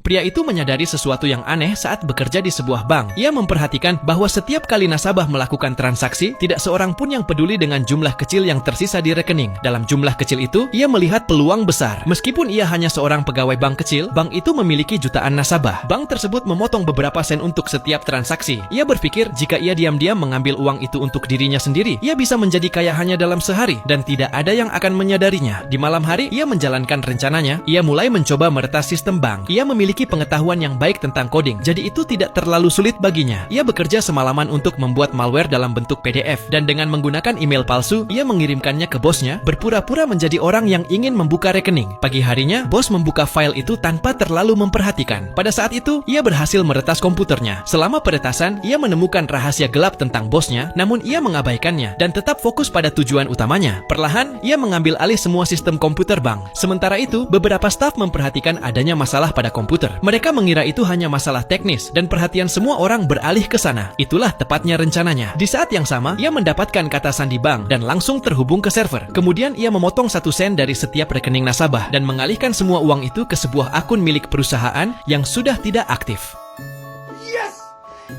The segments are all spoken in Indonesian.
Pria itu menyadari sesuatu yang aneh saat bekerja di sebuah bank. Ia memperhatikan bahwa setiap kali nasabah melakukan transaksi, tidak seorang pun yang peduli dengan jumlah kecil yang tersisa di rekening. Dalam jumlah kecil itu, ia melihat peluang besar. Meskipun ia hanya seorang pegawai bank kecil, bank itu memiliki jutaan nasabah. Bank tersebut memotong beberapa sen untuk setiap transaksi. Ia berpikir jika ia diam-diam mengambil uang itu untuk dirinya sendiri, ia bisa menjadi kaya hanya dalam sehari dan tidak ada yang akan menyadarinya. Di malam hari, ia menjalankan rencananya. Ia mulai mencoba meretas sistem bank. Ia memiliki pengetahuan yang baik tentang coding, jadi itu tidak terlalu sulit baginya. Ia bekerja semalaman untuk membuat malware dalam bentuk PDF, dan dengan menggunakan email palsu, ia mengirimkannya ke bosnya, berpura-pura menjadi orang yang ingin membuka rekening. Pagi harinya, bos membuka file itu tanpa terlalu memperhatikan. Pada saat itu, ia berhasil meretas komputernya. Selama peretasan, ia menemukan rahasia gelap tentang bosnya, namun ia mengabaikannya dan tetap fokus pada tujuan utamanya. Perlahan, ia mengambil alih semua sistem komputer bank. Sementara itu, beberapa staf memperhatikan adanya masalah pada komputer. Mereka mengira itu hanya masalah teknis dan perhatian semua orang beralih ke sana. Itulah tepatnya rencananya. Di saat yang sama, ia mendapatkan kata sandi bank dan langsung terhubung ke server. Kemudian ia memotong 1 sen dari setiap rekening nasabah dan mengalihkan semua uang itu ke sebuah akun milik perusahaan yang sudah tidak aktif.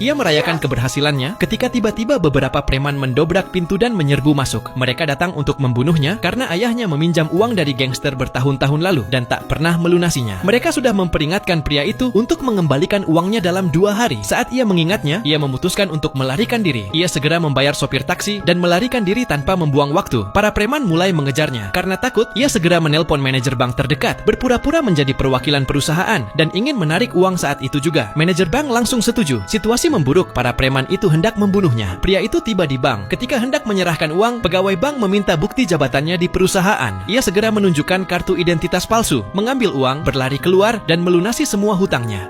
Ia merayakan keberhasilannya ketika tiba-tiba beberapa preman mendobrak pintu dan menyerbu masuk. Mereka datang untuk membunuhnya karena ayahnya meminjam uang dari gangster bertahun-tahun lalu dan tak pernah melunasinya. Mereka sudah memperingatkan pria itu untuk mengembalikan uangnya dalam 2 hari. Saat ia mengingatnya, ia memutuskan untuk melarikan diri. Ia segera membayar sopir taksi dan melarikan diri tanpa membuang waktu. Para preman mulai mengejarnya. Karena takut, ia segera menelpon manajer bank terdekat, berpura-pura menjadi perwakilan perusahaan dan ingin menarik uang saat itu juga. Manajer bank langsung setuju. Situasi memburuk, para preman itu hendak membunuhnya. Pria itu tiba di bank. Ketika hendak menyerahkan uang, pegawai bank meminta bukti jabatannya di perusahaan. Ia segera menunjukkan kartu identitas palsu, mengambil uang, berlari keluar, dan melunasi semua hutangnya.